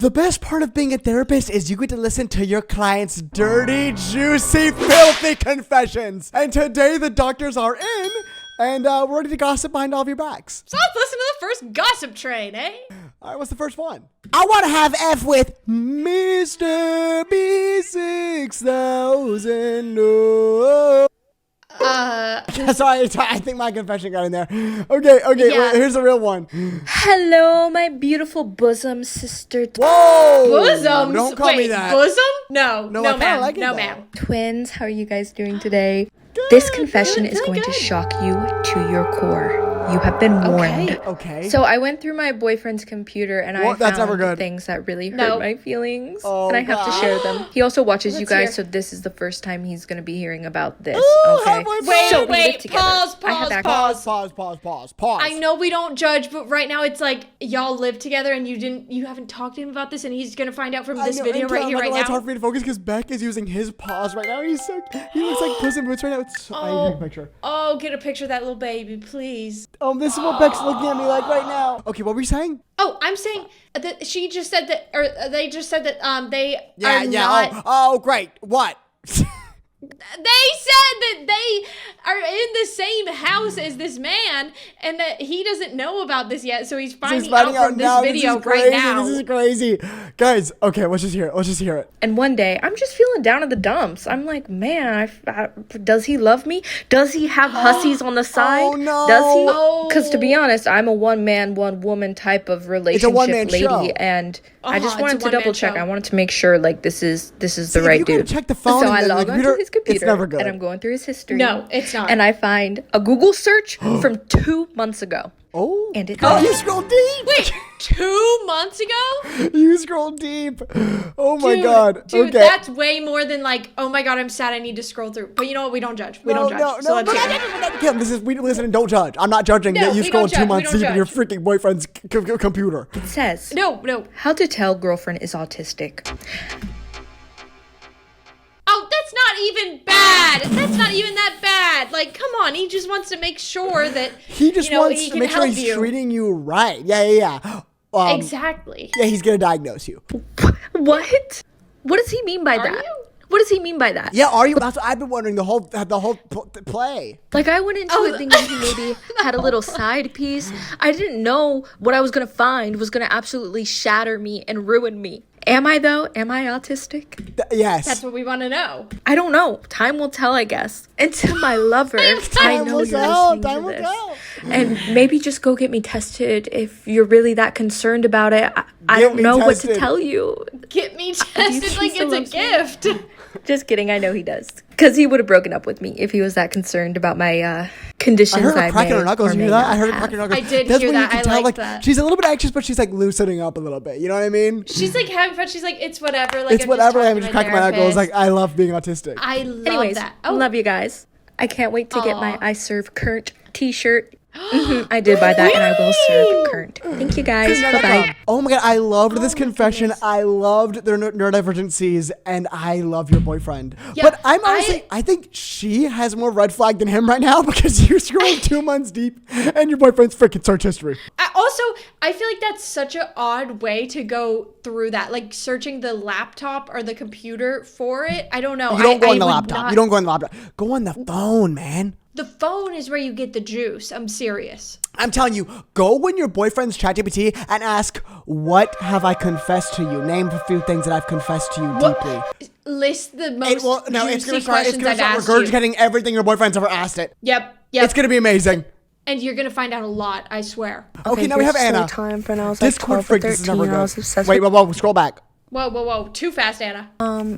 The best part of being a therapist is you get to listen to your clients' dirty, juicy, filthy confessions. And today the doctors are in, and we're ready to gossip behind all of your backs. So let's listen to the first gossip train, eh? All right, what's the first one? I want to have F with Mr. B6000. Oh. Sorry, I think my confession got in there. Okay, Yeah. wait, here's the real one. Hello, my beautiful bosom sister. Whoa! Bosoms? Don't call Wait, me that. bosom? No, No, I kinda ma'am. like it, no, though. ma'am. Twins, how are you guys doing today? This confession is going to shock you to your core. You have been warned. Okay. So I went through my boyfriend's computer and I That's never found good. things that really hurt No. my feelings. Oh, and I have to God. share them. He also watches you Let's guys, hear. so this is the first time he's going to be hearing about this. Ooh, Okay. halfway Wait, So we live wait, together. pause, I have pause, access- pause. Pause. I know we don't judge, but right now it's like y'all live together and you haven't talked to him about this, and he's gonna find out from this video right here, right It's hard now. for me to focus because Beck is using his paws right now. He looks like Puss in Boots right now. I need to take a picture. Oh, get a picture of that little baby, please. This is what Beck's looking at me like right now. Okay, what were you saying? Oh, I'm saying that she just said that, or they just said that they Yeah. are not. Oh, great. What? They said that they are in the same house as this man, and that he doesn't know about this yet. So he's finding out from this now. video This is crazy. right now. This is crazy, guys. Okay, let's just hear it. And one day, I'm just feeling down in the dumps. I'm like, man, does he love me? Does he have hussies on the side? Oh, no. Does he? Oh. Because to be honest, I'm a one-man, one-woman type of relationship one-man lady. show. And I just it's wanted a to one-man double check. show. I wanted to make sure, like, this is the See, right if you dude. gotta check the phone So I and then the log onto computer, his computer. it's never good. And I'm going through his history. No, it's not. And I find a Google search from 2 months ago. Oh. And it You scroll deep. Wait, 2 months ago? You scroll deep. Oh my Dude, God. Dude, Okay. that's way more than like, oh my God, I'm sad, I need to scroll through. But you know what? We don't judge. We don't judge. So let's hear it. Kim, we listen and don't judge. I'm not judging No, that you we scrolled don't 2 judge, we months don't deep in your judge. freaking boyfriend's computer. It says, No. how to tell girlfriend is autistic. Oh, that's not even bad. That's not even that bad. Like, come on. He just wants to make sure that He just wants he to can make sure help he's you. treating you right. Yeah. Exactly. Yeah, he's gonna diagnose you. What? What does he mean by Are that? you? What does he mean by that? Yeah, are you? That's what I've been wondering the whole play. Like, I went into it thinking he maybe had a little side piece. I didn't know what I was going to find was going to absolutely shatter me and ruin me. Am I, though? Am I autistic? Yes. That's what we want to know. I don't know. Time will tell, I guess. And to my lover, I Time know will you're tell. listening Time to will this. tell. And maybe just go get me tested if you're really that concerned about it. I Get don't me know what tested. to tell you. Get me think tested like he still it's a loves me? gift. Just kidding. I know he does. Because he would have broken up with me if he was that concerned about my conditions. I heard her may cracking her knuckles. or You may hear that? not I heard her have. cracking her knuckles. I did That's hear when that. You can I tell, like that. She's a little bit anxious, but she's like loosening up a little bit. You know what I mean? She's like having fun. She's like, it's whatever. Like, It's whatever. I'm just cracking my knuckles. Like, therapist. I love being autistic. I love Anyways, that. love you guys. I can't wait to get my Aw. I Serve Current t-shirt. I did buy that, and I will serve current. Thank you guys. Bye-bye. Oh my God, I loved this confession. goodness. I loved their neurodivergencies, and I love your boyfriend. Yeah, but I'm honestly, I think she has more red flag than him right now because you're scrolling 2 months deep, and your boyfriend's freaking search history. I feel like that's such an odd way to go through that. Like searching the laptop or the computer for it. I don't know. You don't go on the would laptop. not- You don't go on the laptop. Go on the phone, man. The phone is where you get the juice. I'm serious. I'm telling you, go when your boyfriend's ChatGPT and ask, "What have I confessed to you?" Name a few things that I've confessed to you deeply. List the most It's juicy gonna questions I've start asked you. regurgitating everything your boyfriend's ever asked it. Yep. It's gonna be amazing. And you're gonna find out a lot. I swear. Okay, now we have here's Anna. story time. When I was like Discord 12 or freak, this is 13, never I was good. obsessed Wait, with... whoa, scroll back. Whoa. Too fast, Anna.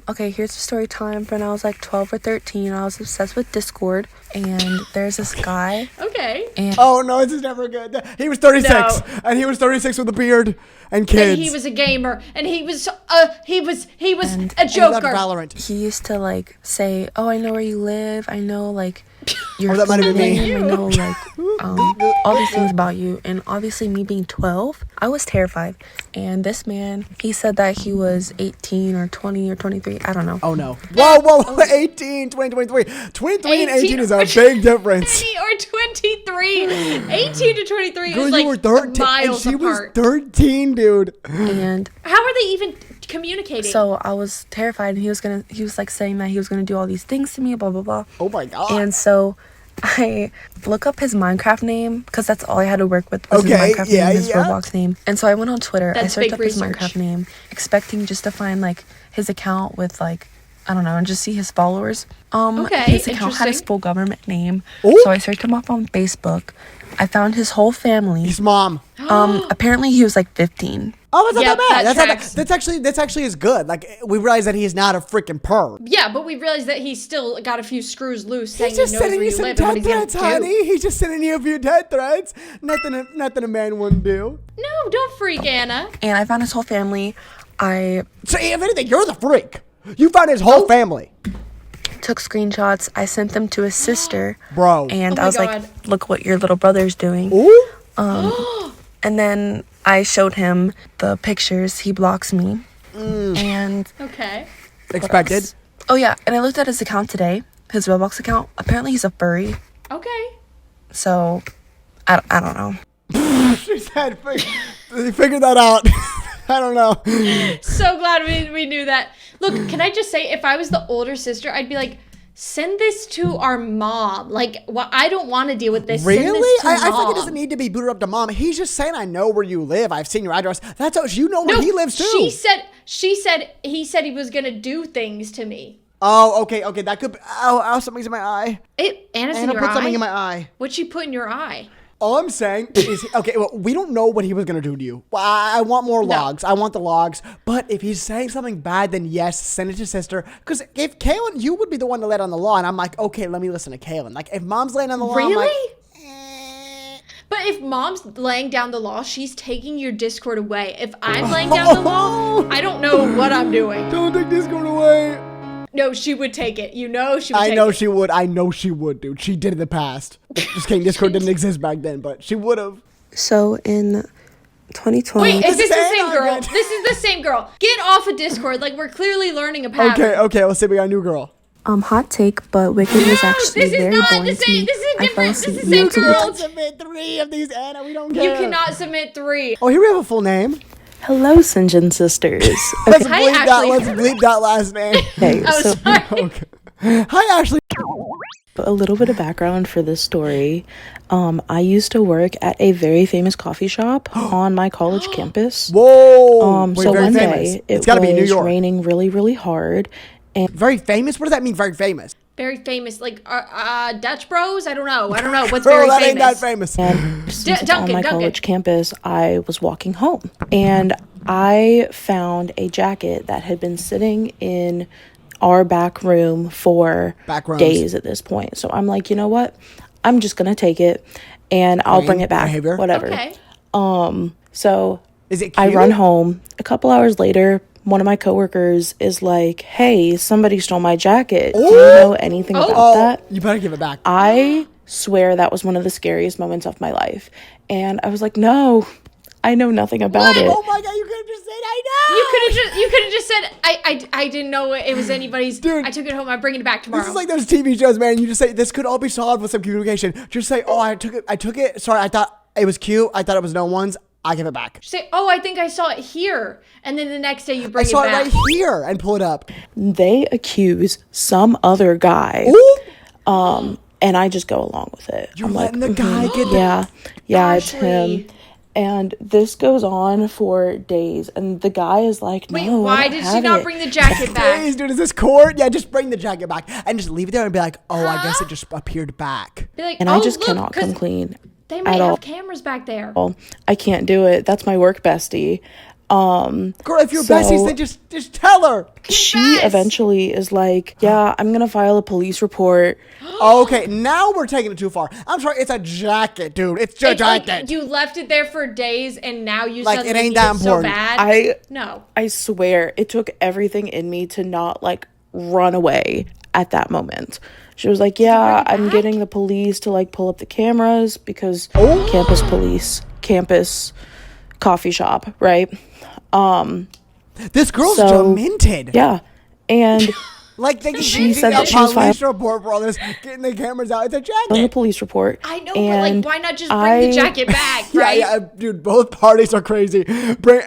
Okay, here's the story time. When I was like 12 or 13, I was obsessed with Discord, and there's this guy, Okay. and Oh no, this is never good. He was 36, No. and he was 36 with a beard and kids. And he was a gamer, and he was a And- a And he loved joker. Valorant. he used to like say, "Oh, I know where you live. I know like your that might have full been me. name. I know like all these things about you." And obviously, me being 12, I was terrified. And this man, he said that he was 18 or 20 or 23. I don't know. Oh, no. Whoa. 18, 20, 23. 23 and 18 is a big difference. 20 or 23. 18 to 23 Girl, is you like were 13, miles and she apart. was 13, dude. And How are they even communicating? so I was terrified, and he was like saying that he was gonna do all these things to me, blah, blah, blah. Oh, my God. And so I look up his Minecraft name, because that's all I had to work with was his Minecraft name and his Roblox name. And so I went on Twitter. I That's searched big up his research. Minecraft name, expecting just to find like his account with like, I don't know, and just see his followers. Okay, His account had his interesting. full government name. Ooh. So I searched him up on Facebook. I found his whole family. His mom. Apparently he was like 15. Oh, that's not Yep, that bad. that That's tracks. that's actually is good. Like, we realize that he's not a freaking perv. Yeah, but we realized that he's still got a few screws loose. He's saying just he knows sending where you you some live and what death he's gonna threats, do. honey. He's just sending you a few death threats. Nothing a man wouldn't do. No, don't freak, Anna. And I found his whole family. I So, if anything, you're the freak. You found his whole family. took screenshots. I sent them to his sister. Bro. And Oh I my was God. like, look what your little brother's doing. Ooh. And then I showed him the pictures. He blocks me. And Okay. Expected. oh yeah, and I looked at his account today, his Roblox account. Apparently he's a furry. Okay. So I don't know. She said, figured that out. I don't know. So glad we knew that. Look, can I just say, if I was the older sister, I'd be like, send this to our mom. Like, I don't want to deal with this. Send Really? this to I think mom. it doesn't need to be booted up to mom. He's just saying, I know where you live. I've seen your address. That's how you know where he lives too. He said he was gonna do things to me. Oh, okay. That could be. Ow, something's in my eye. Anna's in Anna your put eye? something in my eye. What'd she put in your eye? All I'm saying is, okay, well, we don't know what he was going to do to you. Well, I want more logs. I want the logs. But if he's saying something bad, then yes, send it to sister. Because if Kaylin, you would be the one to lay it on the law. And I'm like, okay, let me listen to Kaylin. Like, if mom's laying on the law, I'm like, Really? But if mom's laying down the law, she's taking your Discord away. If I'm laying down the law, I don't know what I'm doing. don't take Discord away. No, she would take it. You know she would take I it. know she would. I know she would, dude. She did in the past. Just kidding. Discord didn't exist back then, but she would have. So in 2020. Wait, is this the same Anna girl? again. This is the same girl. Get off of Discord. Like, we're clearly learning a pattern. Okay, let's see. We got a new girl. Hot take, but Wicked was actually this is very not boring the to same. me. This is I fell different. This asleep is the same multiple girl. times. Submit 3 of these, Anna. We don't care. You cannot submit 3. Oh, here we have a full name. Hello, Sinjin sisters. Let's Hi, bleep that. Ashley. Let's bleep that last name. Okay, Oh, so sorry. Okay. Hi, Ashley. A little bit of background for this story. I used to work at a very famous coffee shop on my college campus. Whoa. Wait, So very one famous. day It's it got to be in New was York. raining really, really hard. Very famous? What does that mean, very famous? Very famous. Like, Dutch Bros? I don't know. What's Bro, very that famous? ain't that famous. And since it's on Duncan, my Duncan. college campus, I was walking home. And I found a jacket that had been sitting in our back room for Back rooms. days at this point. So I'm like, you know what? I'm just going to take it and I'll bring it back. Behavior. Whatever. Okay. So Is it cute? I run home. A couple hours later, one of my coworkers is like, hey, somebody stole my jacket. Do you know anything about Oh, that? you better give it back. I swear that was one of the scariest moments of my life. And I was like, no, I know nothing about it. Oh my God, you could have just said, I know. You could have just said, I didn't know it was anybody's. Dude. I took it home. I'm bringing it back tomorrow. This is like those TV shows, man. You just say, this could all be solved with some communication. Just say, oh, I took it. Sorry, I thought it was cute. I thought it was no one's. I give it back. Say, oh, I think I saw it here. And then the next day you I bring it saw it back. right here and pull it up. They accuse some other guy. Ooh. And I just go along with it. You're I'm like, letting the guy get yeah, it's Ashley. him. And this goes on for days. And the guy is like, no, Wait, I why don't did she have not it. bring the jacket back? Please, dude, is this court? Yeah, just bring the jacket back and just leave it there and be like, oh, I guess it just appeared back. Be like, And oh, I just look, cannot 'cause come clean They might at have all. cameras back there. I can't do it. That's my work bestie. Girl, if you're So- besties, then just tell her. She Confess. eventually is like, yeah, I'm going to file a police report. Okay, now we're taking it too far. I'm sorry, it's a jacket, dude. It's a It's like jacket. you left it there for days and now you Like, suddenly it ain't need that it so important. bad. No. I swear it took everything in me to not like run away at that moment. She was like, yeah, bring it I'm back? getting the police to like pull up the cameras because Oh. campus coffee shop, right? This girl's demented. Yeah. And like she said that she was fine. Police report for all this, getting the cameras out. It's a jacket. On the police report. I know, but like, why not just bring the jacket back, right? Yeah, dude, both parties are crazy. Bring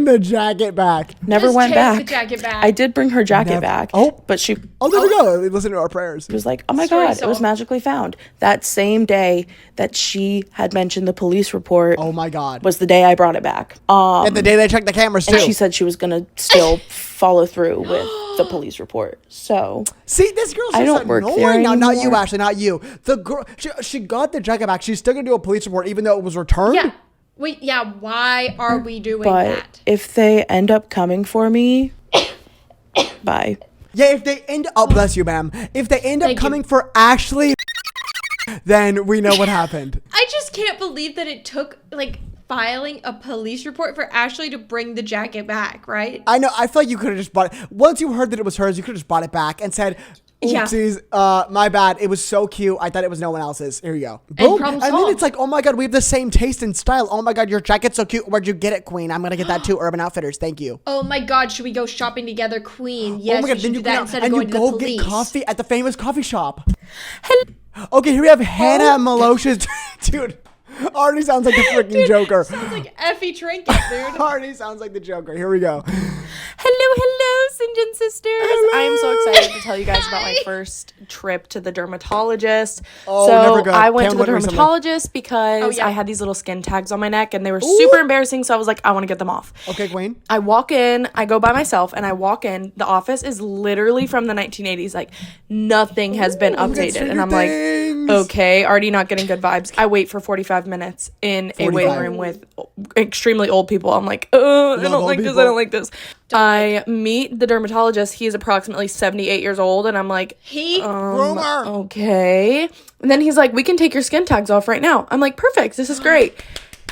the jacket back. Never Just went take back. the jacket back. I did bring her jacket back. But she. Oh, there we go. Listen to our prayers. She was like, "Oh my God, it was magically found." That same day that she had mentioned the police report. Oh my God. Was the day I brought it back. And the day they checked the cameras too. And she said she was gonna still follow through with the police report. So see, this girl's just don't work there annoying. No, not you, anymore. Ashley, not you. The girl, she got the jacket back. She's still gonna do a police report even though it was returned. Yeah. Why are we doing but that? if they end up coming for me, bye. Yeah, if they end up, bless you, ma'am. If they end up coming for Ashley, then we know what happened. I just can't believe that it took like filing a police report for Ashley to bring the jacket back, right? I know. I feel like you could have just bought it. Once you heard that it was hers, you could have just bought it back and said, oopsies, my bad. It was so cute. I thought it was no one else's. Here you go. Boom. And then it's like, oh my God, we have the same taste and style. Oh my God, your jacket's so cute. Where'd you get it, Queen? I'm going to get that too. Urban Outfitters. Thank you. Oh my God, should we go shopping together, Queen? Yes, oh my God, we should do that instead of going to the police. And you go get coffee at the famous coffee shop. Okay, here we have Hannah Malocious. Dude. Already sounds like the freaking Joker. Sounds like Effie Trinket, dude. Already sounds like the Joker. Here we go. Hello, Sinjin sisters. I am so excited to tell you guys about my first trip to the dermatologist. Oh, so never good. I went to the Cameron dermatologist because I had these little skin tags on my neck and they were super embarrassing. So I was like, I want to get them off. Okay, Queen. I walk in, I go by myself, and I walk in. The office is literally from the 1980s. Like, nothing has been updated. And I'm like, okay, already not getting good vibes. I wait for 45 minutes in a waiting room with extremely old people. I'm like, I don't like this. I don't like this. I meet the dermatologist. He is approximately 78 years old. And I'm like, Rumor. Okay. And then he's like, we can take your skin tags off right now. I'm like, perfect. This is great.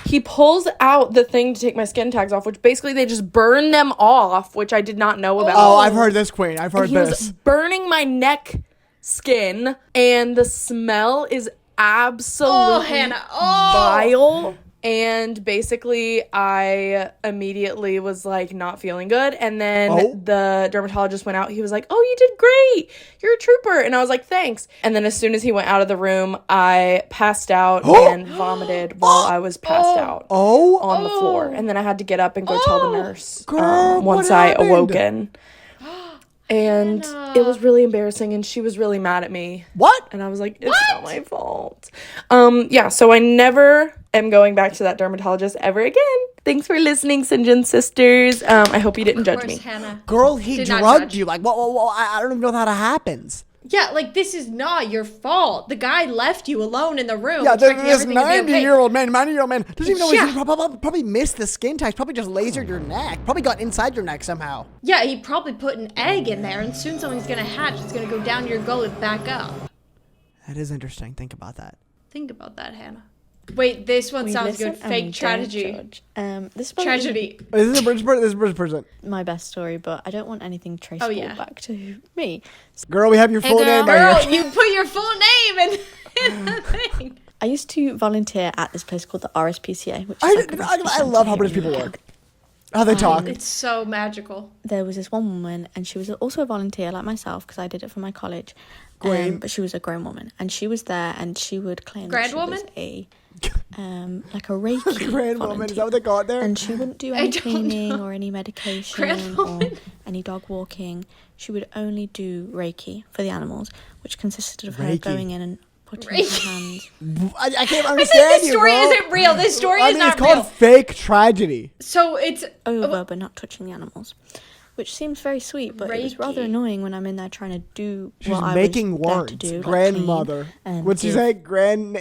He pulls out the thing to take my skin tags off, which basically they just burn them off, which I did not know about. Oh, I've heard this, Queen. I've heard this. He was burning my neck skin, and the smell is absolutely vile. And basically, I immediately was like not feeling good. And then the dermatologist went out. He was like, "Oh, you did great. You're a trooper." And I was like, "Thanks." And then as soon as he went out of the room, I passed out and vomited while I was passed out on the floor. And then I had to get up and go tell the nurse once I awoken. And it was really embarrassing, and she was really mad at me. What? And I was like, it's not my fault. So I never am going back to that dermatologist ever again. Thanks for listening, Sinjin sisters. I hope you didn't judge me. Hannah. Girl, he drugged you. Like, whoa, I don't even know how that happens. Yeah, like, this is not your fault. The guy left you alone in the room. Yeah, this 90-year-old man doesn't even know he probably missed the skin tags, probably just lasered your neck, probably got inside your neck somehow. Yeah, he probably put an egg in there, and soon something's gonna hatch. It's gonna go down your gullet back up. That is interesting. Think about that. Think about that, Hannah. Wait, this one sounds good. Fake tragedy. This Tragedy. Is this a British person? This is a British person. My best story, but I don't want anything traceable back to me. Girl, we have your full name right Girl, here. you put your full name in the thing. I used to volunteer at this place called the RSPCA, which is I love how British people work. How they talk. It's so magical. There was this one woman, and she was also a volunteer like myself because I did it for my college. But she was a grown woman, and she was there, and she would claim that she was a like a Reiki Grand woman, is that what they call it there? And she wouldn't do any cleaning or any medication or any dog walking. She would only do Reiki for the animals, which consisted of her going in and putting her hands. I can't understand this story isn't real. This story is not real. It's called fake tragedy. So it's over, but not touching the animals. Which seems very sweet, but it was rather annoying when I'm in there trying to do what I was there to do. Grandmother. Like what'd she say? Grand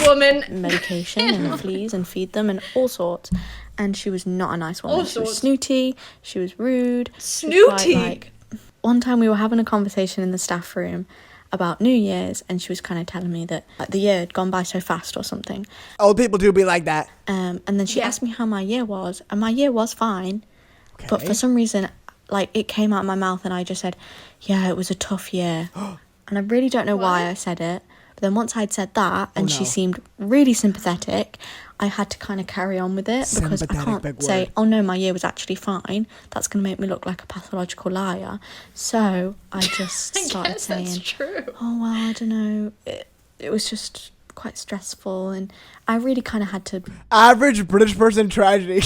woman. Medication and fleas and feed them and all sorts. And she was not a nice woman. She was snooty. She was rude. Snooty? One time we were having a conversation in the staff room about New Year's, and she was kind of telling me that the year had gone by so fast or something. Old people do be like that. And then she asked me how my year was, and my year was fine. Okay. But for some reason, like, it came out of my mouth and I just said, yeah, it was a tough year. And I really don't know why I said it, But then once I'd said that, and she seemed really sympathetic, I had to kind of carry on with it because I can't say, oh no, my year was actually fine. That's going to make me look like a pathological liar. So I just started saying, that's true. oh, well, I don't know. It was just quite stressful, and I really kind of had to... Average British person tragedy.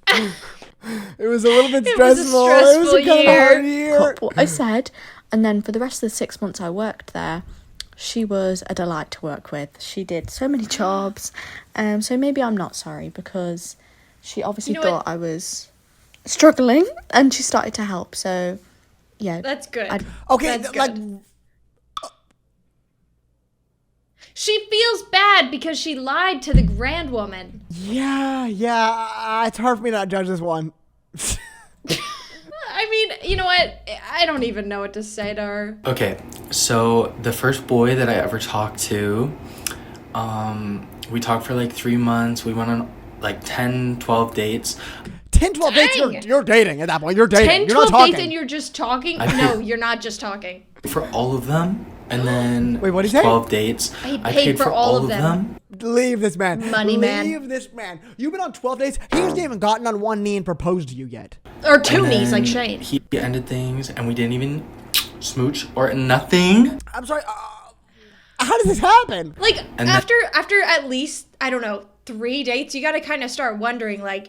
It was a little bit stressful. It was a kind of a hard year. What I said, and then for the rest of the 6 months I worked there, she was a delight to work with. She did so many jobs. So maybe I'm not sorry, because she obviously thought I was struggling, and she started to help. So, yeah. That's good. Okay, That's like... good. She feels bad because she lied to the grand woman. Yeah. It's hard for me to not judge this one. I mean, you know what? I don't even know what to say to her. Okay, so the first boy that I ever talked to, we talked for like 3 months. We went on like 10, 12 dates. 10, 12 dates, you're dating at that point. You're dating. 10, you're 12 not talking. dates and you're just talking? No, you're not just talking. For all of them. And then wait, what did you say? 12 dates. I paid for all of them. Leave this man. Money man. Leave this man. You've been on 12 dates. He hasn't even gotten on one knee and proposed to you yet. Or two knees like Shane. He ended things and we didn't even smooch or nothing. I'm sorry. How does this happen? Like, after at least, I don't know, 3 dates, you got to kind of start wondering, like,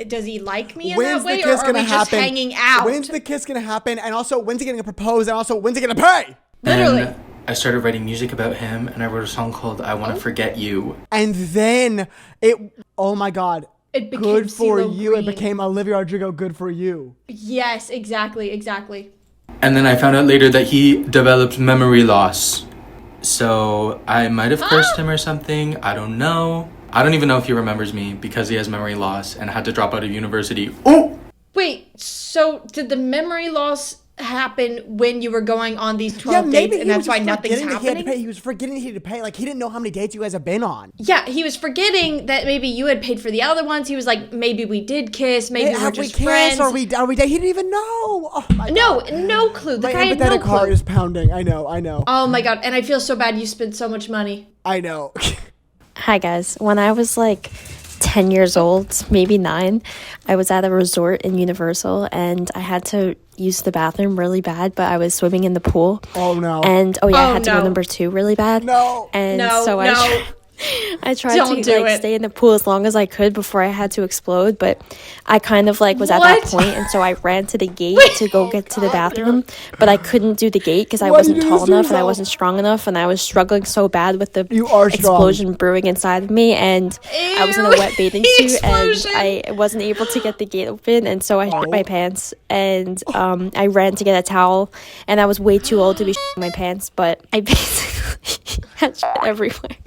does he like me in that way, or are we just hanging out? When's the kiss gonna happen? And also, when's he gonna propose? And also, when's he gonna pay? Literally. And I started writing music about him, and I wrote a song called I Want to Forget You. And then oh my God. It became Good for CeeLo you. Green. It became Olivia Rodrigo, Good for You. Yes, exactly. And then I found out later that he developed memory loss. So I might have cursed him or something. I don't know. I don't even know if he remembers me because he has memory loss and had to drop out of university. Oh! Wait, so did the memory loss happen when you were going on these 12 dates, and that's why nothing's happening? He was forgetting he had to pay. Like, he didn't know how many dates you guys have been on. Yeah, he was forgetting that maybe you had paid for the other ones. He was like, maybe we did kiss, maybe we're just friends. Are we he didn't even know. Oh my God. No clue. The my guy had no empathetic heart clue. is pounding. I know. Oh my God, and I feel so bad you spent so much money. I know. Hi guys. When I was like 10 years old, maybe 9, I was at a resort in Universal and I had to use the bathroom really bad, but I was swimming in the pool. Oh no. And I had to go number 2 really bad. No. And so I tried Don't to stay in the pool as long as I could before I had to explode, but I kind of was at that point, and so I ran to the gate to go get to the bathroom, but I couldn't do the gate because I wasn't tall enough and I wasn't strong enough, and I was struggling so bad with the explosion brewing inside of me, and I was in a wet bathing suit and I wasn't able to get the gate open, and so I shit my pants, and I ran to get a towel, and I was way too old to be shitting my pants, but I basically had shit everywhere.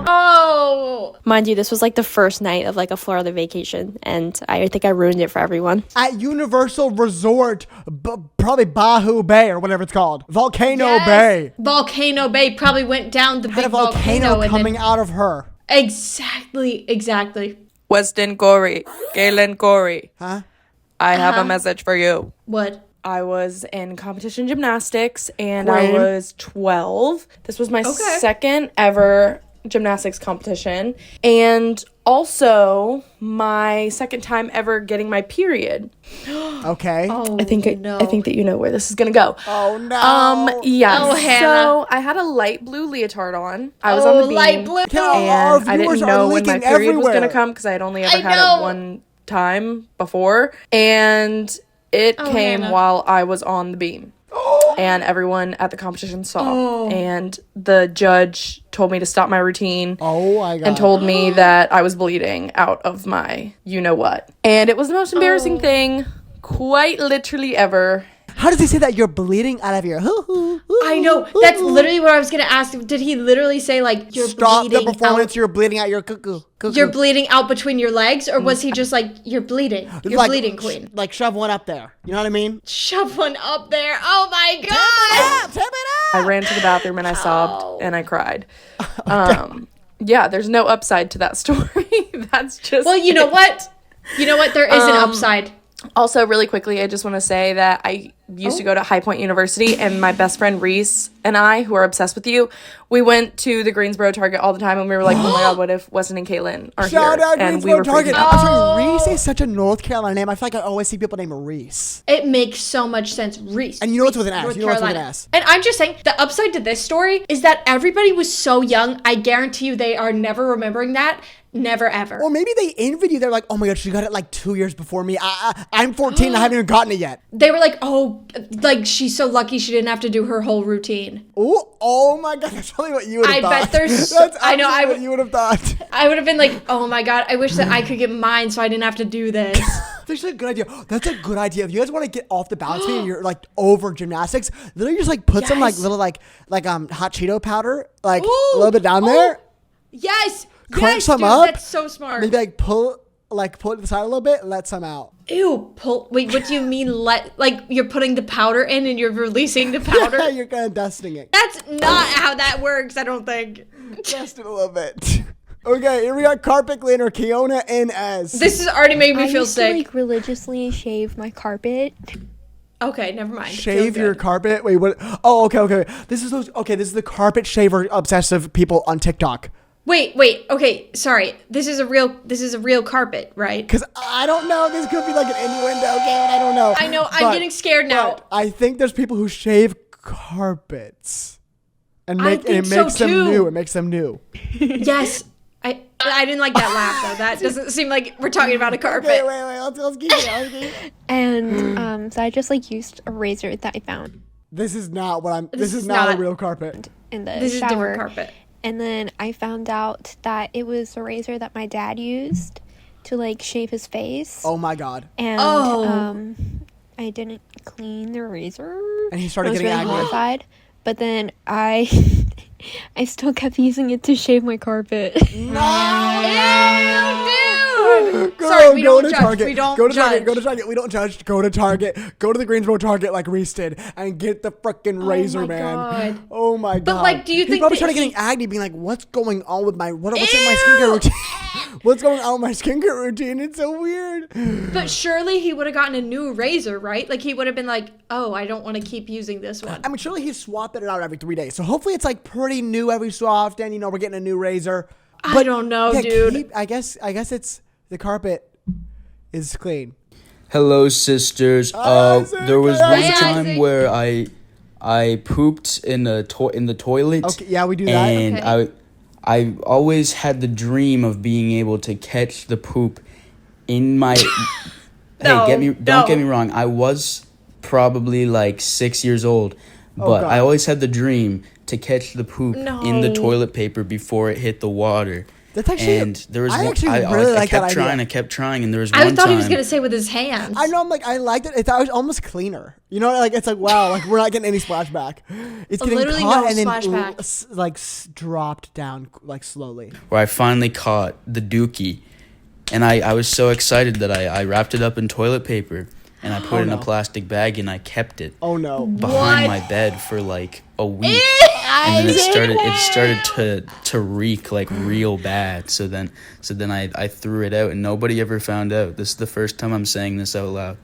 Oh! Mind you, this was the first night of a Florida vacation, and I think I ruined it for everyone. At Universal Resort, probably Bahu Bay or whatever it's called. Volcano Bay. Volcano Bay probably went down the big volcano coming out of her. Exactly. Weston Corey, Galen Corey. Huh? I have a message for you. What? I was in competition gymnastics and I was 12. This was my second ever gymnastics competition and also my second time ever getting my period. Okay. Oh, I think that you know where this is gonna go. Oh no. Yeah. Oh, Hannah. So I had a light blue leotard on. I was on the beam. Light blue. And I didn't know when my period was gonna come because I had only ever had it one time before, and it came while I was on the beam. And everyone at the competition saw. And the judge told me to stop my routine. Oh my God. And told me that I was bleeding out of my you-know-what. And it was the most embarrassing thing, quite literally ever. How does he say that you're bleeding out of your I know. That's literally what I was going to ask. Did he literally say, you're Stop bleeding the performance, out? you're bleeding out your cuckoo. You're bleeding out between your legs? Or was he just you're bleeding? You're bleeding, queen. Shove one up there. You know what I mean? Shove one up there. Oh my God. Tip it up. I ran to the bathroom and I sobbed and I cried. Yeah, there's no upside to that story. That's just Well, you know what? There is an upside. Also, really quickly, I just want to say that I used to go to High Point University, and my best friend Reese and I, who are obsessed with you, we went to the Greensboro Target all the time, and we were like, oh my god, what if Weston and Caitlin are Shout here? out And we Greensboro were Target. freaking out. I'm sorry, Reese is such a North Carolina name. I feel like I always see people named Reese. It makes so much sense. Reese. And you know what's with an S. North You know what's with an Carolina. S. And I'm just saying, the upside to this story is that everybody was so young. I guarantee you they are never remembering that. Never, ever. Or maybe they envied you. They're like, oh my god, she got it like 2 years before me. I'm 14 and I haven't even gotten it yet. They were like, oh, like she's so lucky she didn't have to do her whole routine. Oh my god, that's probably what you would have thought. I bet there's That's I know what you would have thought. I would have been like, oh my god, I wish that I could get mine so I didn't have to do this. That's a good idea. That's a good idea. If you guys want to get off the balance beam and you're like over gymnastics, literally just like put some like little like hot Cheeto powder like a little bit down there. Yes. Crunch yes, some dude, up. That's so smart. Maybe like pull it to the side a little bit and let some out. Ew, wait, what do you mean like you're putting the powder in and you're releasing the powder? Yeah, you're kind of dusting it. That's not how that works, I don't think. Dust it a little bit. Okay, here we got carpet cleaner Kiona NS. This has already made me I feel used sick. to like religiously shave my carpet. Okay, never mind. Shave Feel your good. carpet? Wait, what? Oh, okay. This is the carpet shaver obsessive people on TikTok. Wait, okay, sorry. This is a real carpet, right? Because I don't know. This could be like an innuendo, okay? I don't know. I know, I'm getting scared now. But I think there's people who shave carpets. And think it so makes them too. new. It makes them new. Yes. I didn't like that laugh though. That doesn't seem like we're talking about a carpet. Wait. Let's keep it. And so I just like used a razor that I found This is not what I'm. This is is not a not- real carpet. in the This is a shower. different carpet. And then I found out that it was a razor that my dad used to like shave his face. Oh my god. And I didn't clean the razor. And he started I was getting really angry. horrified. But then I still kept using it to shave my carpet. Dude! Girl, Sorry, we go don't to judge. Target. We don't go to judge. Target. Go to Target. We don't judge. Go to Target. Go to the Greensboro Target like Reese did and get the freaking razor, my man. God. Oh my god. But, like, do you He think probably that started he- getting acne, being like, "What's going on with what's in my skincare routine? What's going on with my skincare routine? It's so weird." But surely he would have gotten a new razor, right? Like he would have been like, "Oh, I don't want to keep using this one." I mean, surely he's swapping it out every 3 days. So hopefully it's like pretty new every so often. You know, we're getting a new razor. I don't know, dude. I guess it's the carpet is clean. Hello, sisters. Isaac, There was hey, one Isaac. time where I pooped in the toilet. Okay, yeah, we do that. And Okay. I always had the dream of being able to catch the poop in my. No, Don't get no. me wrong. I was probably like 6 years old, but God. I always had the dream to catch the poop in the No. toilet paper before it hit the water. That's actually. And there was I one, actually really like that idea. I kept trying, and there was I one thought time. he was gonna say with his hands. I know. I'm like, I liked it. It's almost cleaner. You know, like it's like wow, like we're not getting any splashback. It's getting Literally caught no and then splashback. dropped down like slowly. where I finally caught the dookie. And I was so excited that I wrapped it up in toilet paper and I put it in a plastic bag and I kept it Oh no. behind my bed for like a week. And then it started to reek like real bad. So then I threw it out and nobody ever found out. This is the first time I'm saying this out loud.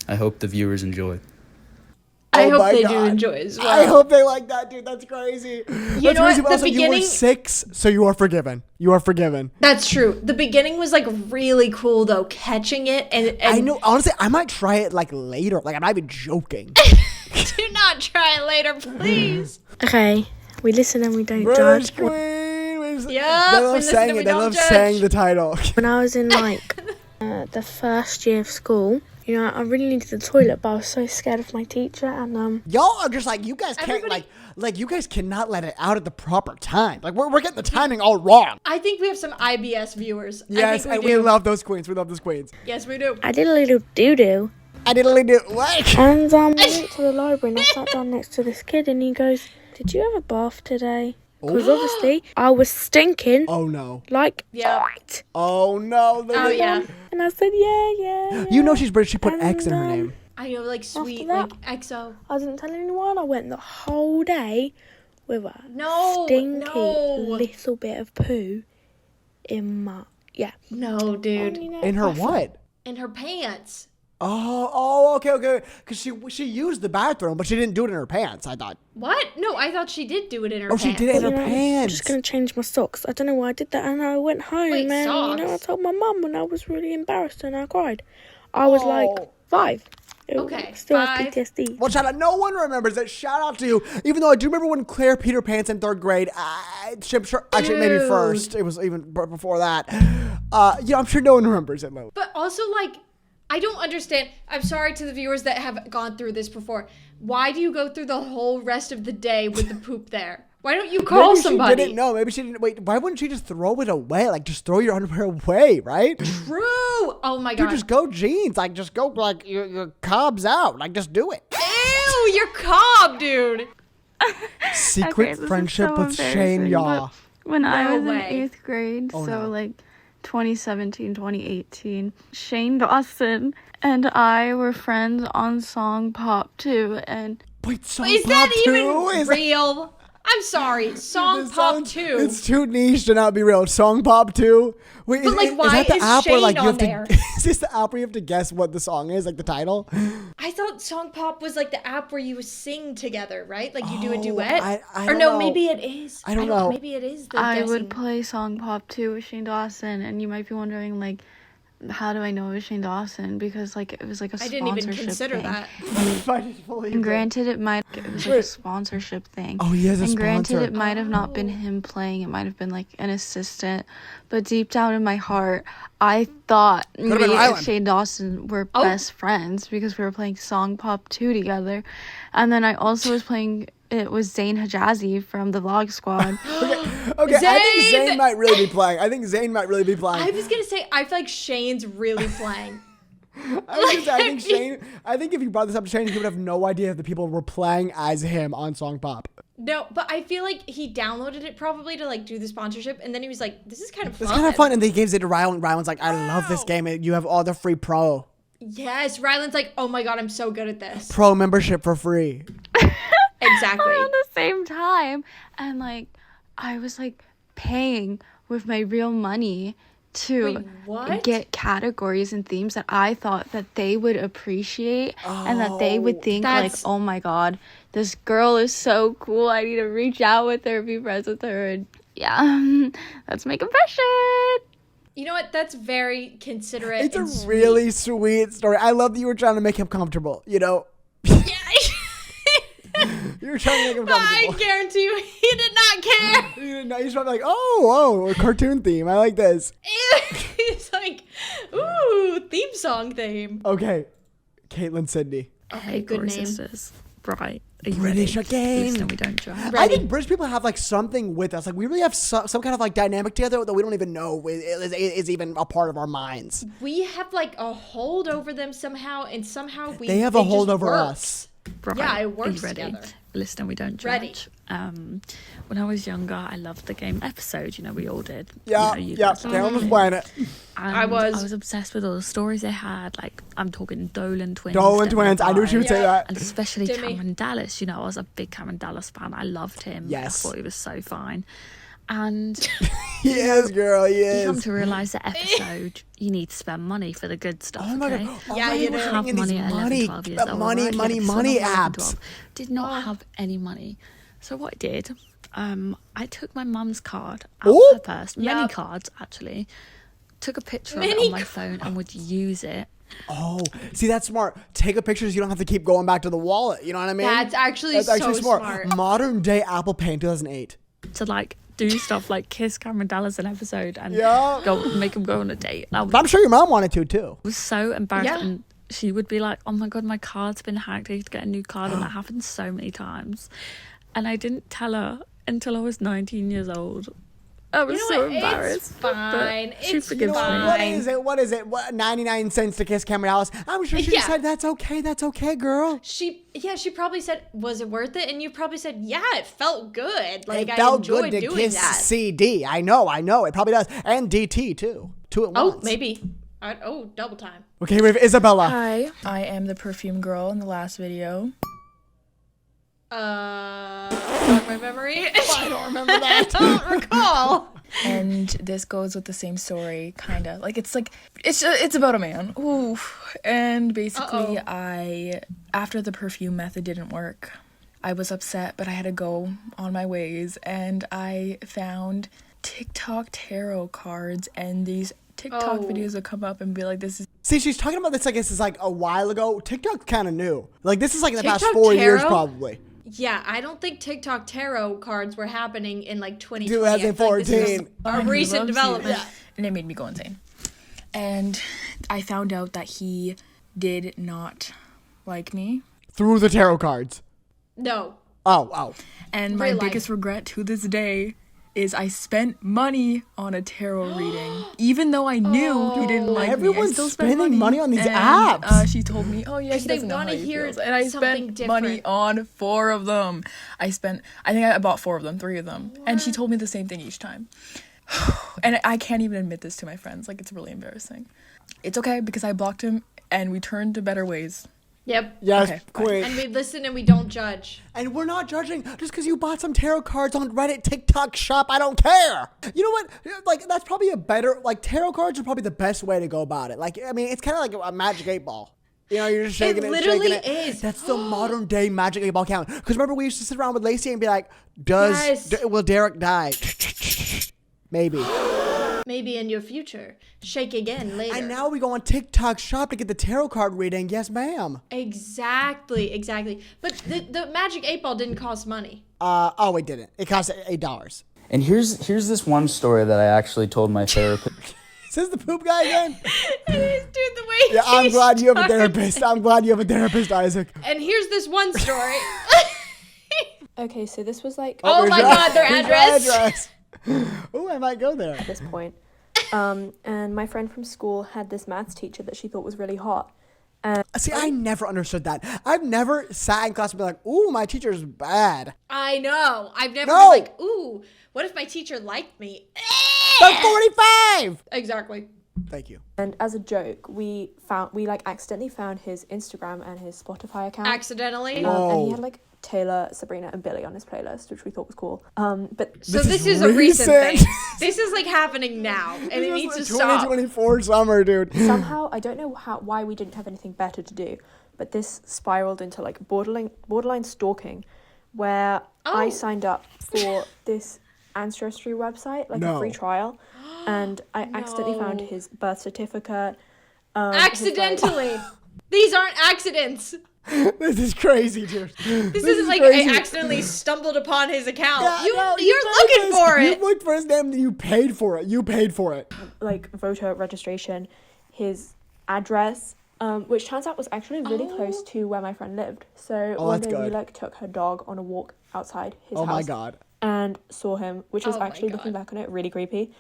I hope the viewers enjoy. I Oh hope my they do God. enjoy it as well. I hope they like that, dude. That's crazy. You know what? But The also, you were beginning- 6, so you are forgiven. You are forgiven. That's true. The beginning was like really cool though, catching it and I know. Honestly, I might try it like later. Like I'm not even joking. Do not try it later, please. Okay, we listen and we don't British judge. Queen. Yeah, They we love listen saying and we it. They don't love judge. saying the title. When I was in like the first year of school, you know, I really needed the toilet, but I was so scared of my teacher, and Y'all are just like, you guys can't Everybody- like you guys cannot let it out at the proper time. Like we're getting the timing all wrong. I think we have some IBS viewers. Yes, I think and we do. we love those queens. We love those queens. Yes, we do. I did a little doo-doo. I did what? And I went to the library and I sat down next to this kid and he goes, "Did you have a bath today?" Because obviously I was stinking Oh no. like Yeah. shit. Oh no. Oh yeah. And I said, yeah. You know she's British. She put And, X in her name. I know, like sweet, that- like XO. I didn't tell anyone. I went the whole day with a No, stinky no. little bit of poo in my, yeah. No, dude. You know, In her I felt- what? In her pants. Okay. Because she used the bathroom, but she didn't do it in her pants, I thought. What? No, I thought she did do it in her Oh, pants. she did it in her I'm pants. just gonna change my socks. I don't know why I did that, and I went home, Wait, and socks? I told my mum, and I was really embarrassed, and I cried. I was like 5. Okay, Still have 5. PTSD. Well, shout out. No one remembers it. Shout out to you. Even though I do remember when Claire peed her pants in 3rd grade. I'm sure, actually, maybe Dude. 1st. It was even before that. I'm sure no one remembers it, though. But also, like, I don't understand. I'm sorry to the viewers that have gone through this before. Why do you go through the whole rest of the day with the poop there? Why don't you call Maybe somebody? She didn't know. Maybe she didn't. Wait, why wouldn't she just throw it away? Like, just throw your underwear away, right? True. Oh my god. Dude, just go jeans. Like, just go, like, your cob's out. Like, just do it. Ew, you're cob, dude. Secret friendship with Shane Yaw. When I was way. in 8th grade, Oh, so no. like 2017, 2018, Shane Dawson and I were friends on Song Pop 2, and Wait, Song Is Pop that 2? even Is that- real? I'm sorry. Song This Pop sounds- 2. It's too niche to not be real. Song Pop 2? Wait, But, like, why that the is app where, like, Shane you have on there? to, is this the app where you have to guess what the song is, like the title? I thought Song Pop was like the app where you sing together, right? Like you do a Oh, duet. I or don't no, know. maybe it is. I don't know. Maybe it is the I guessing. would play Song Pop 2 with Shane Dawson, and you might be wondering, like, how do I know it was Shane Dawson? Because, like, it was like a I sponsorship didn't even consider thing. that. I just believe And it. granted, it was like a sponsorship thing. Oh, he has a And granted, sponsor. it might have not been him playing. It might have been like an assistant. But deep down in my heart, I thought me been and Rylan. Shane Dawson were best friends because we were playing Song Pop 2 together. And then I also was playing it with Zayn Hijazi from the Vlog Squad. Okay, I think Zayn! Zayn might really be playing. I think Zayn might really be playing. I was gonna say I feel like Shane's really playing. I was gonna say, I think Shane. I think if you brought this up to Shane, he would have no idea if the people were playing as him on Song Pop. No, but I feel like he downloaded it probably to like do the sponsorship, and then he was like, "This is kind of fun." It's kind of fun, and they gave it to Rylan. Rylan's like, "I love this game. You have all the free pro Yes, Rylan's like, "Oh my god, I'm so good at this." membership for free." Exactly. Around the same time. And like, I was like paying with my real money to Wait, what? get categories and themes that I thought that they would appreciate and that they would think like, That's- oh my god, this girl is so cool. I need to reach out with her, be friends with her, and yeah, that's my confession. You know what? That's very considerate. It's and a sweet. really sweet story. I love that you were trying to make him comfortable. You know, Yeah. you were trying to make him I comfortable. guarantee you, he did not care. You didn't know. He's probably like, oh, a cartoon theme. I like this. He's like, ooh, theme song theme. Okay, Caitlin Sydney. Okay, good Glory name. Sisters. Right. Are you British ready? again. Listen, we don't judge. I think British people have like something with us. Like we really have some kind of like dynamic together that we don't even know is even a part of our minds. We have like a hold over them somehow, and somehow They have a just hold over work. us. Right. Yeah, it Are you works ready? together. Listen, we don't Ready. judge. When I was younger, I loved the game Episode. You know, we all did. Yeah, you yeah. guys did. Caitlin was playing it. And I was. I was obsessed with all the stories they had. Like, I'm talking Dolan twins. Dolan Demi twins. I knew she would say Yeah. that. And especially Demi. Cameron Dallas. You know, I was a big Cameron Dallas fan. I loved him. Yes. I thought he was so fine. And He is, girl. He you come is. to realise that Episode, you need to spend money for the good stuff. Oh my okay? god. Yeah, you do. Have money at 11, 12 years old. money, right? money, Yeah, so money I'm 11, apps. 12. Did not have any money. So what I did, I took my mum's card out Ooh. of her purse, many Yep. cards actually, took a picture of Many it on my phone and would use it. Oh, see, that's smart. Take a picture so you don't have to keep going back to the wallet. You know what I mean? That's actually so smart. Modern day Apple Pay in 2008. To like do stuff like kiss Cameron Dallas an episode and Yeah. go make him go on a date. And I But I'm sure your mom wanted to too. was so embarrassed, Yeah. and she would be like, "Oh my god, my card's been hacked. I need to get a new card," and that happened so many times. And I didn't tell her until I was 19 years old. I was You know so what? embarrassed. It's fine. But she It's forgives fine. me. What is it? What is it? What 99 cents to kiss Cameron Dallas? I'm sure she just Yeah. said that's okay. That's okay, girl. She probably said, "Was it worth it?" And you probably said, "Yeah, it felt good. Like It I felt enjoyed good to doing kiss that." CD. I know. It probably does. And DT too. Two at Oh, once. maybe. Double time. Okay, we have Isabella. Hi, I am the perfume girl in the last video. Jog my memory. I don't remember that. I don't recall. And this goes with the same story, kind of. It's about a man. Ooh. And basically, after the perfume method didn't work, I was upset, but I had to go on my ways. And I found TikTok tarot cards, and these TikTok videos would come up and be like, this is... See, she's talking about this, I guess, is like a while ago. TikTok's kind of new. Like, this is like in the TikTok past 4 years, tarot? probably. Yeah, I don't think TikTok tarot cards were happening in like 2020. 2014. A recent development. And it made me go insane. And I found out that he did not like me. Through the tarot cards. No. Oh. And my biggest regret to this day is I spent money on a tarot reading. Even though I knew he didn't like me. Everyone's spending money on these apps. She told me, oh yeah, he doesn't know how he feels. And I spent money on 4 of them. I think I bought 4 of them, 3 of them. What? And she told me the same thing each time. And I can't even admit this to my friends. Like, it's really embarrassing. It's okay because I blocked him and we turned to better ways. Yep. Yes, okay, queen. And we listen and we don't judge. And we're not judging just because you bought some tarot cards on Reddit, TikTok shop. I don't care. You know what? Like, that's probably a better, like, tarot cards are probably the best way to go about it. Like, I mean, it's kind of like a magic 8-ball. You know, you're just shaking it. It literally shaking it. is. That's the modern day magic 8-ball count. Because remember, we used to sit around with Lacey and be like, will Derek die? Maybe. Maybe in your future. Shake again later. And now we go on TikTok shop to get the tarot card reading. Yes, ma'am. Exactly. But the magic 8-ball didn't cost money. Oh, it didn't. It cost $8. And here's this one story that I actually told my therapist. Is this the poop guy again? It is, dude, the way Yeah, I'm glad you have a therapist. I'm glad you have a therapist, Isaac. And here's this one story. Okay, so this was like... Oh my God, their address. Oh, I might go there. At this point. And my friend from school had this maths teacher that she thought was really hot. See, I never understood that. I've never sat in class and been like, ooh, my teacher's bad. I know. I've never been like, ooh, what if my teacher liked me? That's 45! Exactly. Thank you. And as a joke, we accidentally found his Instagram and his Spotify account. Accidentally? And he had like Taylor, Sabrina, and Billy on his playlist, which we thought was cool. But so this is a recent thing. This is like happening now, and it needs to stop. 2024 summer, dude. Somehow, I don't know why we didn't have anything better to do, but this spiraled into like borderline stalking, where I signed up for this Ancestry website, like a free trial, and I accidentally found his birth certificate. Accidentally. These aren't accidents. This is crazy, dude. This isn't like crazy. I accidentally stumbled upon his account. Yeah, you're looking for it. You looked for his name and you paid for it. Like voter registration, his address, which turns out was actually really close to where my friend lived. So one day we like took her dog on a walk outside his house. Oh my God. And saw him, which was actually looking back on it really creepy.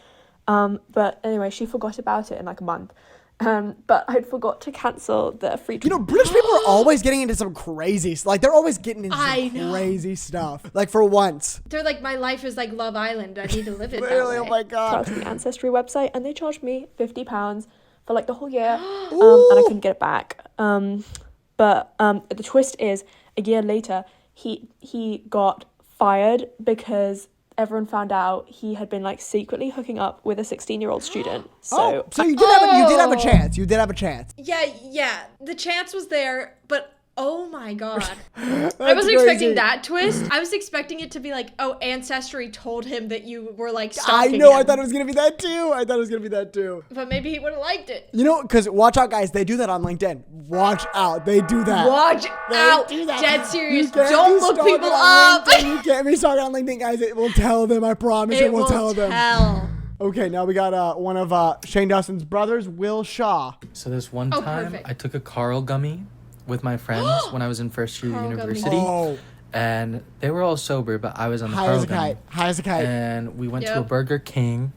But anyway, she forgot about it in like a month. But I forgot to cancel the free trial. You know, British people are always getting into some crazy, like they're always getting into some crazy stuff. Like for once. They're like, my life is like Love Island. I need to live it Literally, that way. Oh my God. To the Ancestry website, and they charged me £50 for like the whole year. And I couldn't get it back. But the twist is, a year later, he got fired because everyone found out he had been like secretly hooking up with a 16-year-old student. So you did have a chance. You did have a chance. Yeah. The chance was there, but oh my God. I wasn't expecting that twist. I was expecting it to be like, Ancestry told him that you were like stalking him. I thought it was going to be that too. But maybe he would have liked it. You know, because watch out, guys. They do that on LinkedIn. Watch out. They do that. Watch out. Dead serious. Don't look people up. You can't be stalking on LinkedIn, guys. It will tell them. I promise it will tell them. Okay, now we got one of Shane Dawson's brothers, Will Shaw. So this one time, I took a Carl gummy with my friends when I was in first year university. And they were all sober, but I was on the Carl gummy. High as a kite. And we went to a Burger King.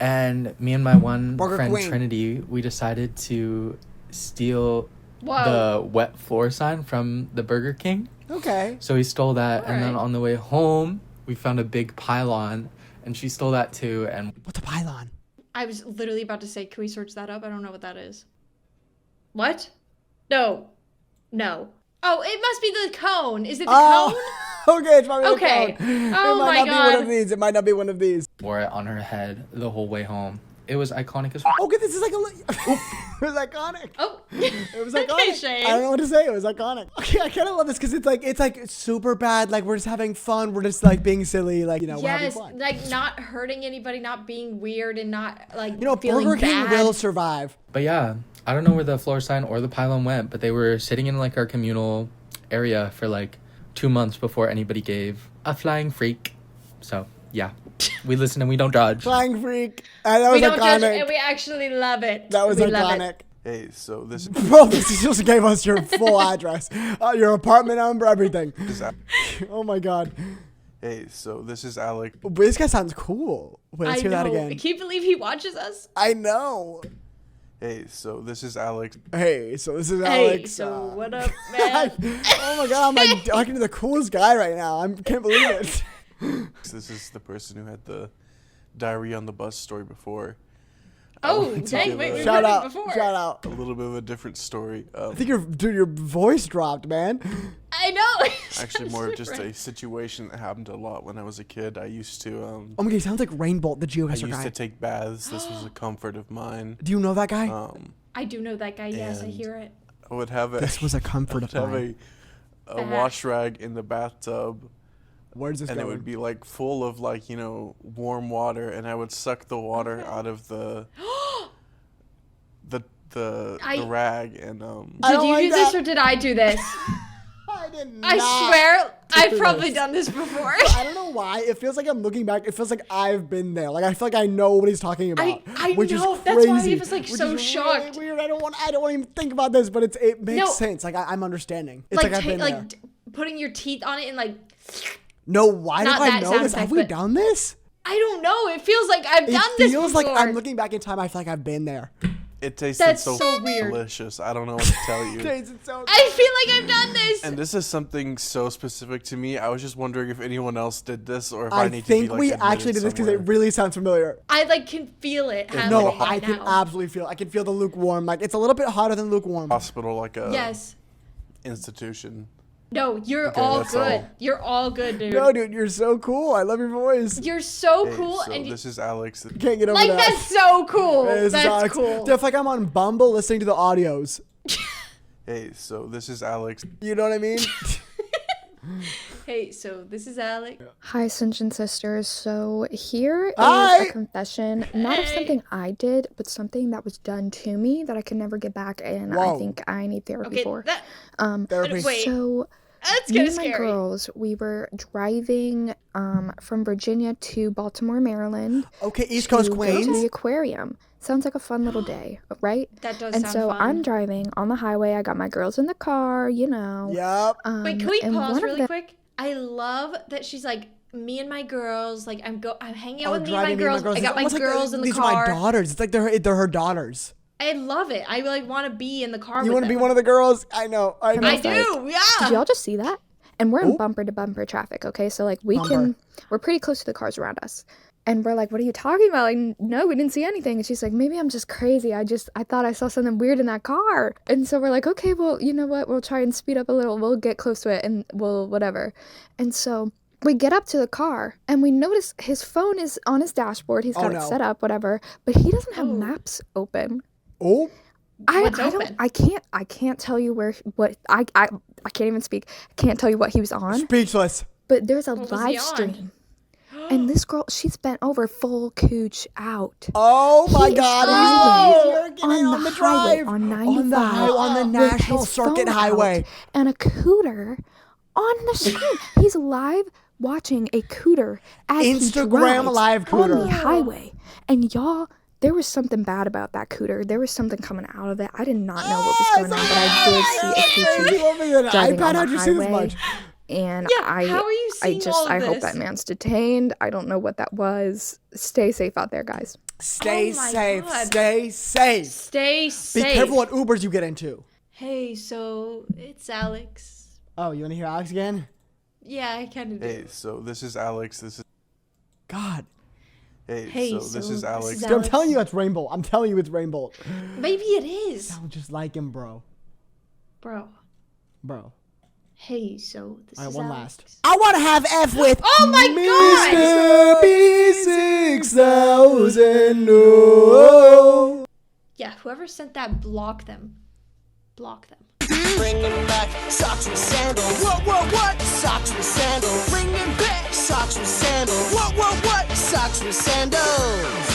And me and my one friend, Queen. Trinity, we decided to steal the wet floor sign from the Burger King. Okay. So we stole that. And then on the way home, we found a big pylon. And she stole that too. And what's a pylon? I was literally about to say, can we search that up? I don't know what that is. What? No. Oh, it must be the cone. Is it the cone? Okay, it's probably Okay. the phone. Oh it might my not be one God. of these. It might not be one of these. Wore it on her head the whole way home. It was iconic as fuck. Okay, this is like it was iconic. Oh. It was Okay, iconic. Shane. I don't know what to say. It was iconic. Okay, I kind of love this because it's like super bad. Like we're just having fun. We're just like being silly. Like we're having Yes, fun. like not hurting anybody, not being weird, and not like Burger King bad. will survive. But yeah, I don't know where the floor sign or the pylon went, but they were sitting in like our communal area for like 2 months before anybody gave a flying freak. So yeah, we listen and we don't judge. Flying freak. That was We don't iconic. judge, and we actually love it. That was we love iconic. it. Hey, so this Bro, this just gave us your full address, your apartment number, everything. is Oh my god. Hey, so this is Alex. But this guy sounds cool. Wait, let's hear that I again. can't believe he watches us. I know. Hey, so this is Alex. Hey, so this is Hey, Alex. so what up, man? Oh my god, I'm like talking to the coolest guy right now. I can't believe it. This is the person who had the diarrhea on the bus story before. Oh, wanted to dang, give wait, a- we've Shout heard out. it before. Shout out. A little bit of a different story. I think your voice dropped, man. I know. Actually, more of just a situation that happened a lot when I was a kid. I used to Oh my god, he sounds like Rainbolt, the I geocacher used guy. to take baths. This was a comfort of mine. Do you know that guy? I do know that guy. Yes, I And- hear it. I would have a This was a comfort of have mine. a wash rag in the bathtub, Where's this and it going? would be like full of like warm water, and I would suck the water out of the the rag, and Did you do this or did I do this? I did not. I swear, I've do probably this. done this before. I don't know why. It feels like I'm looking back. It feels like I've been there. Like I feel like I know what he's talking about. I which know. Is That's why crazy, he was, like, which so is shocked. Really weird. I don't want to even think about this, but it makes No. sense. Like I'm understanding. It's like, I've been there. Putting your teeth on it and like. No, why do not I that know sound this? effect, Have we but- done this? I don't know. It feels like I've done this It feels before. like I'm looking back in time. I feel like I've been there. it tasted That's so, so weird. delicious. I don't know what to tell you. It's so I feel like I've done this. And this is something so specific to me. I was just wondering if anyone else did this, or if I, I need think to be like we admitted actually did this because somewhere. it really sounds familiar. I like can feel it happening No, right I can now. absolutely feel. I can feel the lukewarm. Like it's a little bit hotter than lukewarm. Hospital, like a Yes. institution. No, you're Okay, all that's good. all. You're all good, dude. No, dude, you're so cool. I love your voice. You're so Hey, cool, so and this is Alex. Can't get over like that. that's so cool. Hey, this is That's Alex. cool. Dude, I feel like I'm on Bumble listening to the audios. Hey, so this is Alex. You know what I mean? Hey, so this is Alex. Hi, Sinjin sisters. So here is Hi. a confession, not of something I did, but something that was done to me that I can never get back, and Whoa. I think I need therapy Okay, for. that Therapy. wait. So that's me kind and of my scary. girls, we were driving from Virginia to Baltimore, Maryland. Okay, East Coast to go to the Queens. aquarium. Sounds like a fun little day, right? That does And sound so fun. I'm driving on the highway. I got my girls in the car, you know. Yep. Wait, can we and pause one of really them- quick? I love that she's like me and my girls. Like I'm hanging out Oh, with me and my driving me and girls. I It's got my almost like girls in the these car. are my daughters. It's like they're her daughters. I love it. I like want to be in the car. You want want to be one of the girls? I know. I know. I do. Yeah. Did y'all just see that? And we're in Oh. bumper to bumper traffic, okay? So like Bumper. we're pretty close to the cars around us. And we're like, what are you talking about? Like, no, we didn't see anything. And she's like, maybe I'm just crazy. I thought I saw something weird in that car. And so we're like, okay, well, you know what? We'll try and speed up a little. We'll get close to it and we'll whatever. And so we get up to the car and we notice his phone is on his dashboard. He's got it no. set up, whatever. But he doesn't have maps open. Oh. What's open? I can't tell you I can't even speak. I can't tell you what he was on. Speechless. But there's a What was he live on? stream. And this girl, she's bent over full cooch out. Oh my He is God! driving He's working on the highway, drive. on 95, on the with National his Circuit phone Highway. out and a cooter on the screen. He's live watching a cooter as Instagram he drives live on cooter. the highway. And y'all, there was something bad about that cooter. There was something coming out of it. I did not know what was going on, but I did see a coochie driving on How'd the you see this highway. much? And Yeah, how are you seeing all of I hope this? that man's detained. I don't know what that was. Stay safe out there, guys. Stay Oh my safe. God. Stay safe. Stay Be safe. careful what Ubers you get into. Hey, so it's Alex. Oh, you want to hear Alex again? Yeah, I kind of do. Hey, so this is Alex. This is God. hey, so this is Alex. Dude, I'm telling you it's Rainbow. I'm telling you it's Rainbow. Maybe it is. Sound just like him, bro. Bro. Bro. Hey, so this All right, is one Alex. last. I want to have F with Oh my Mr. B6000. No. Yeah, whoever sent that, block them. Block them. Bringing back socks with sandals. What? Socks with sandals. Bringing back socks with sandals. What? Socks with sandals.